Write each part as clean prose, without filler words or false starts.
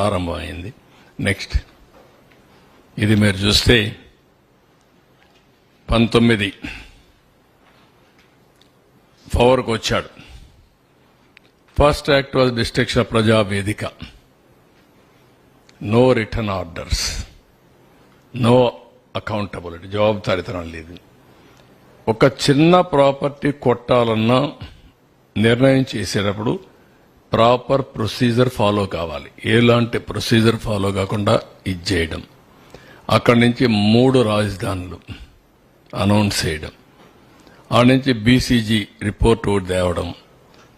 ఆరంభమైంది. నెక్స్ట్ ఇది మీరు చూస్తే 19 పవర్కు వచ్చాడు. First act was destruction of Prajavedika. No return orders, no accountability, జవాబుదారీతనం లేదు. ఒక చిన్న ప్రాపర్టీ కొట్టాలన్నా నిర్ణయం చేసేటప్పుడు ప్రాపర్ ప్రొసీజర్ ఫాలో కావాలి. ఎలాంటి ప్రొసీజర్ ఫాలో కాకుండా ఇది చేయడం, అక్కడి నుంచి 3 రాజధానులు అనౌన్స్ చేయడం, ఆ నుంచి బీసీజీ రిపోర్ట్ ఒకటి తేవడం,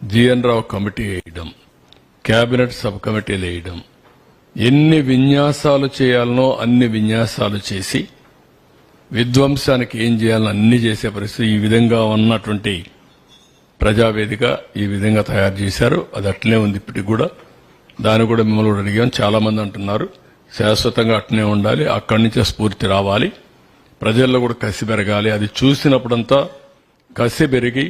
జిఎన్ రావు కమిటీ వేయడం, కేబినెట్ సబ్ కమిటీలు వేయడం, ఎన్ని విన్యాసాలు చేయాలనో అన్ని విన్యాసాలు చేసి విధ్వంసానికి ఏం చేయాలో అన్ని చేసే పరిస్థితి. ఈ విధంగా ఉన్నటువంటి ప్రజావేదిక ఈ విధంగా తయారు చేశారు. అది అట్లనే ఉంది ఇప్పటికి కూడా. దాన్ని కూడా మిమ్మల్ని కూడా అడిగాం. చాలా మంది అంటున్నారు శాశ్వతంగా అట్లనే ఉండాలి, అక్కడి నుంచే స్ఫూర్తి రావాలి, ప్రజల్లో కూడా కసి పెరగాలి. అది చూసినప్పుడంతా కసి పెరిగి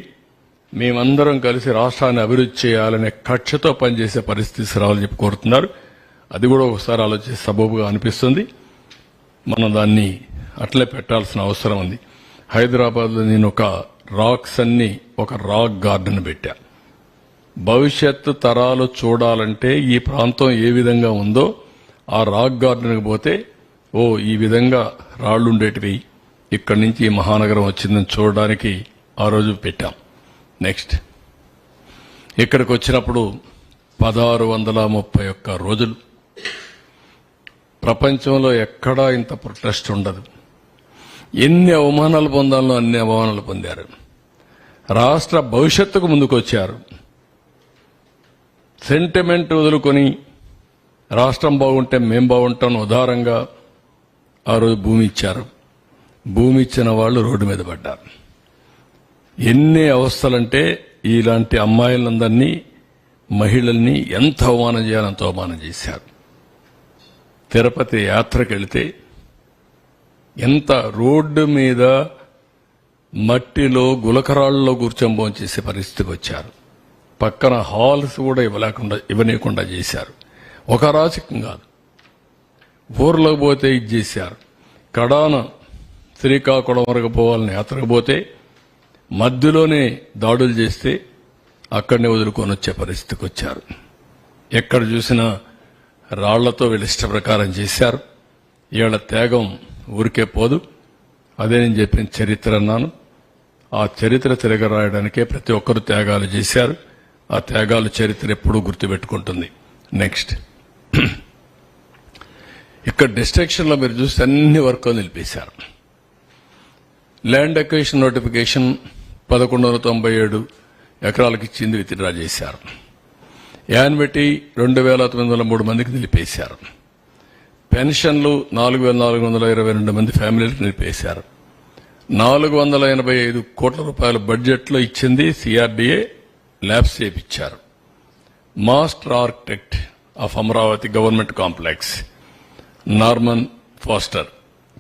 మేమందరం కలిసి రాష్ట్రాన్ని అభివృద్ధి చేయాలనే కక్షతో పనిచేసే పరిస్థితి రావాలని చెప్పి కోరుతున్నారు. అది కూడా ఒకసారి ఆలోచించి సబబుగా అనిపిస్తుంది. మనం దాన్ని అట్లే పెట్టాల్సిన అవసరం ఉంది. హైదరాబాద్లో నేను ఒక రాక్స్ అన్ని ఒక రాక్ గార్డెన్ పెట్టా. భవిష్యత్తు తరాలు చూడాలంటే ఈ ప్రాంతం ఏ విధంగా ఉందో ఆ రాక్ గార్డెన్కి పోతే ఈ విధంగా రాళ్లుండేటివి, ఇక్కడి నుంచి ఈ మహానగరం వచ్చిందని చూడడానికి ఆ రోజు పెట్టాం. నెక్స్ట్ ఇక్కడికి వచ్చినప్పుడు 1631 రోజులు. ప్రపంచంలో ఎక్కడా ఇంత ప్రొటెస్ట్ ఉండదు. ఎన్ని అవమానాలు పొందాలో అన్ని అవమానాలు పొందారు. రాష్ట్ర భవిష్యత్తుకు ముందుకొచ్చారు. సెంటిమెంట్ వదులుకొని రాష్ట్రం బాగుంటే మేం బాగుంటాం ఉదారంగా ఆ రోజు భూమి ఇచ్చారు. భూమి ఇచ్చిన వాళ్ళు రోడ్డు మీద పడ్డారు. ఎన్ని అవస్థలంటే ఇలాంటి అమ్మాయిలందరినీ మహిళల్ని ఎంత అవమానం చేయాలంత అవమానం చేశారు. తిరుపతి యాత్రకు వెళితే ఎంత రోడ్డు మీద మట్టిలో గులకరాళ్లలో కూర్చొని భోంచేసే పరిస్థితికి వచ్చారు. పక్కన హాల్స్ కూడా ఇవ్వనీయకుండా చేశారు. ఒక రాజకీయం కాదు, ఊర్లోకి పోతే ఇది చేశారు. కడాన శ్రీకాకుళం వరకు పోవాలని యాత్రకు పోతే మధ్యలోనే దాడులు చేస్తే అక్కడనే వదులుకొని వచ్చే పరిస్థితికి వచ్చారు. ఎక్కడ చూసినా రాళ్లతో వీళ్ళ ఇష్ట ప్రకారం చేశారు. వీళ్ళ త్యాగం ఊరికే పోదు. అదే నేను చెప్పిన చరిత్ర అన్నాను. ఆ చరిత్ర తిరగరాయడానికే ప్రతి ఒక్కరు త్యాగాలు చేశారు. ఆ త్యాగాలు చరిత్ర ఎప్పుడూ గుర్తుపెట్టుకుంటుంది. నెక్స్ట్ ఇక్కడ డిస్ట్రక్షన్లో మీరు చూస్తే అన్ని వర్క్లు నిలిపేశారు. ల్యాండ్ అక్విజిషన్ నోటిఫికేషన్ 1197 ఎకరాలకు ఇచ్చింది విత్డ్రా చేశారు. యాన్బెట్టి 2903 మందికి నిలిపేశారు. పెన్షన్లు 4422 మంది ఫ్యామిలీలకు నిలిపేశారు. 485 కోట్ల రూపాయల బడ్జెట్లో ఇచ్చింది సిఆర్డీఏ ల్యాబ్స్ చేయించారు. Master architect of Amaravati government complex Norman faster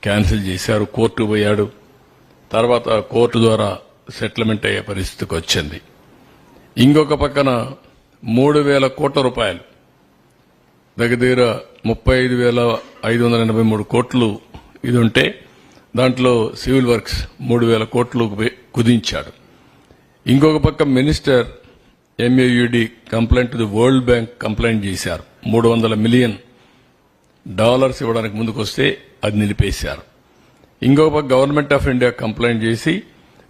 cancel చేశారు. కోర్టు పోయాడు. తర్వాత కోర్టు ద్వారా సెటిల్మెంట్ అయ్యే పరిస్థితికి వచ్చింది. ఇంకొక పక్కన 3000 కోట్ల రూపాయలు, దగ్గర 35,583 కోట్లు ఇది ఉంటే దాంట్లో సివిల్ వర్క్స్ 3000 కోట్లు కుదించాడు. ఇంకొక పక్క minister MAUD complaint the world bank complaint చేశారు. $300 మిలియన్ ఇవ్వడానికి ముందుకొస్తే అది నిలిపేశారు. ఇంకొక పక్క గవర్నమెంట్ ఆఫ్ ఇండియా కంప్లైంట్ చేసి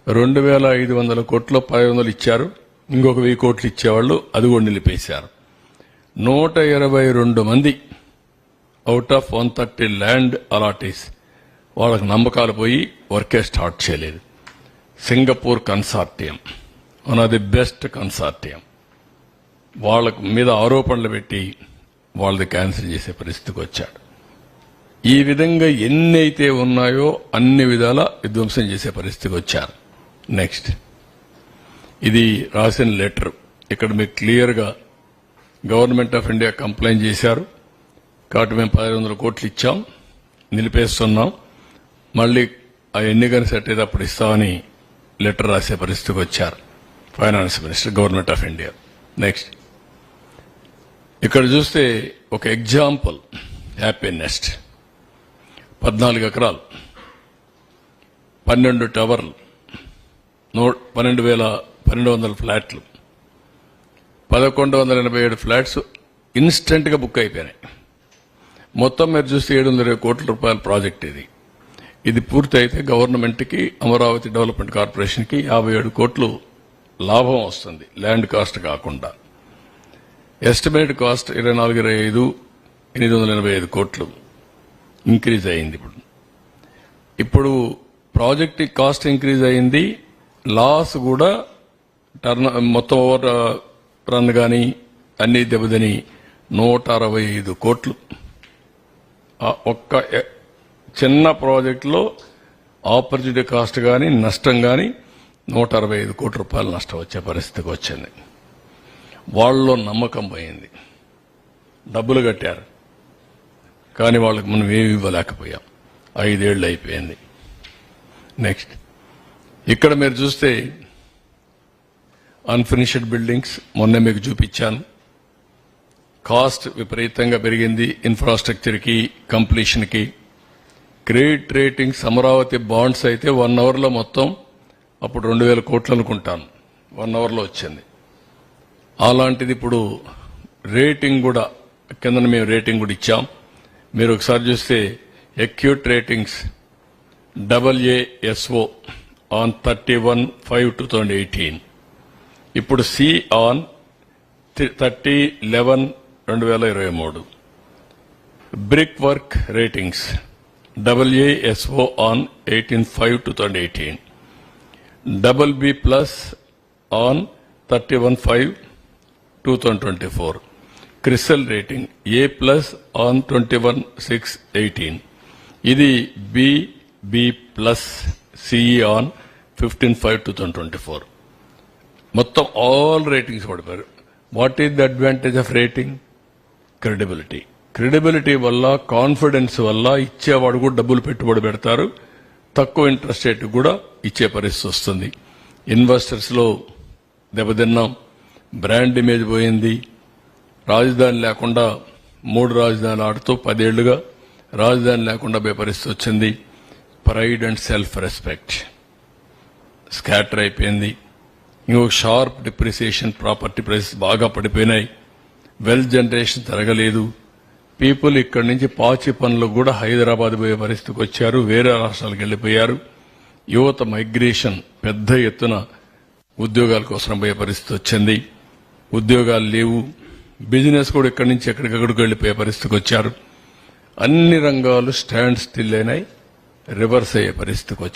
2500 కోట్లు 500 ఇచ్చారు. ఇంకొక 1000 కోట్లు ఇచ్చేవాళ్ళు అది కూడా నిలిపేశారు. 122 మంది అవుట్ ఆఫ్ 130 ల్యాండ్ అలాటీస్ వాళ్ళకి నమ్మకాలు పోయి వర్కే స్టార్ట్ చేయలేదు. Singapore consortium one of the best consortium వాళ్ళకు మీద ఆరోపణలు పెట్టి వాళ్ళది క్యాన్సిల్ చేసే పరిస్థితికి వచ్చాడు. ఈ విధంగా ఎన్ని అయితే ఉన్నాయో అన్ని విధాల విధ్వంసం చేసే పరిస్థితికి వచ్చారు. నెక్స్ట్ ఇది రాసిన లెటర్. ఇక్కడ మీకు క్లియర్గా గవర్నమెంట్ ఆఫ్ ఇండియా కంప్లైంట్ చేశారు కాబట్టి మేము 1500 కోట్లు ఇచ్చాం, నిలిపేస్తున్నాం, మళ్ళీ ఆ ఎన్నికను సెట్ అయ్యేటప్పుడు ఇస్తామని లెటర్ రాసే పరిస్థితికి వచ్చారు finance minister government of India. Next ఇక్కడ చూస్తే ఒక ఎగ్జాంపుల్, హ్యాపీ నెస్ట్ 14 ఎకరాలు, 12 టవర్లు, 12,200 ఫ్లాట్లు, 1,187 ఫ్లాట్స్ ఇన్స్టెంట్ గా బుక్ అయిపోయినాయి. మొత్తం మీరు చూస్తే 720 కోట్ల రూపాయల ప్రాజెక్ట్ ఇది పూర్తి అయితే గవర్నమెంట్ కి, అమరావతి డెవలప్మెంట్ కార్పొరేషన్ కి 57 కోట్లు లాభం వస్తుంది, ల్యాండ్ కాస్ట్ కాకుండా. ఎస్టిమేట్ కాస్ట్ 24,25,885 కోట్లు ఇంక్రీజ్ అయింది. ఇప్పుడు ప్రాజెక్ట్ కాస్ట్ ఇంక్రీజ్ అయింది, లాస్ కూడా మొత్తం ఓవర్ రన్ గాని అన్ని దెబ్బతిని 165 కోట్లు. ఒక్క చిన్న ప్రాజెక్టులో ఆపర్చునిటీ కాస్ట్ గాని నష్టం గాని 165 కోట్ల రూపాయలు నష్టం వచ్చే పరిస్థితికి వచ్చింది. వాళ్ళలో నమ్మకం పోయింది, డబ్బులు కట్టారు కానీ వాళ్ళకి మనం ఏమి ఇవ్వలేకపోయాం. 5 ఏళ్లు అయిపోయింది. నెక్స్ట్ ఇక్కడ మీరు చూస్తే అన్ఫినిష్డ్ బిల్డింగ్స్ మొన్న మీకు చూపించాను. కాస్ట్ విపరీతంగా పెరిగింది ఇన్ఫ్రాస్ట్రక్చర్ కి, కంప్లీషన్ కి. క్రెడిట్ రేటింగ్స్ అమరావతి బాండ్స్ అయితే 1 అవర్ లో మొత్తం అప్పుడు 2,000 కోట్లు అనుకుంటాను, 1 అవర్ లో వచ్చింది. అలాంటిది ఇప్పుడు రేటింగ్ కూడా కింద మేము రేటింగ్ కూడా ఇచ్చాం. మీరు ఒకసారి చూస్తే అక్యూట్ రేటింగ్స్ AASO ఆన్ 31/5/2018, ఇప్పుడు C on 30/11/2023. Brickwork ratings AASO on 18/5/2018, BB+ on 31/5/2024. CRISIL rating A+ on 21/6/18. ఇది BB+ CE ఆన్ 15/5/2024. మొత్తం ఆల్ రేటింగ్స్ పడిపోయారు. What is the advantage of rating? Credibility. Credibility వల్ల, కాన్ఫిడెన్స్ వల్ల ఇచ్చేవాడు కూడా డబ్బులు పెట్టుబడి పెడతారు, తక్కువ ఇంట్రెస్ట్ రేట్ కూడా ఇచ్చే పరిస్థితి వస్తుంది. ఇన్వెస్టర్స్ లో దెబ్బతిన్నాం, బ్రాండ్ ఇమేజ్ పోయింది. రాజధాని లేకుండా 3 రాజధానులు ఆడుతూ 10 ఏళ్లుగా రాజధాని లేకుండా పోయే పరిస్థితి వచ్చింది. Pride and self respect scatter అయిపోయింది. ఇంకొక షార్ప్ డిప్రిసియేషన్, ప్రాపర్టీ ప్రైసెస్ బాగా పడిపోయినాయి. వెల్త్ జనరేషన్ జరగలేదు. పీపుల్ ఇక్కడి నుంచి పాచి పనులకు కూడా హైదరాబాద్ పోయే పరిస్థితికి వచ్చారు, వేరే రాష్ట్రాలకు వెళ్లిపోయారు. యువత మైగ్రేషన్ పెద్ద ఎత్తున ఉద్యోగాల కోసం పోయే పరిస్థితి వచ్చింది. ఉద్యోగాలు లేవు, బిజినెస్ కూడా ఇక్కడి నుంచి ఎక్కడికక్కడికి వెళ్లిపోయే పరిస్థితికి వచ్చారు. అన్ని రంగాలు స్టాండ్ స్టిల్ అయినాయి, రివర్స్ అయ్యే పరిస్థితికి వచ్చాయి.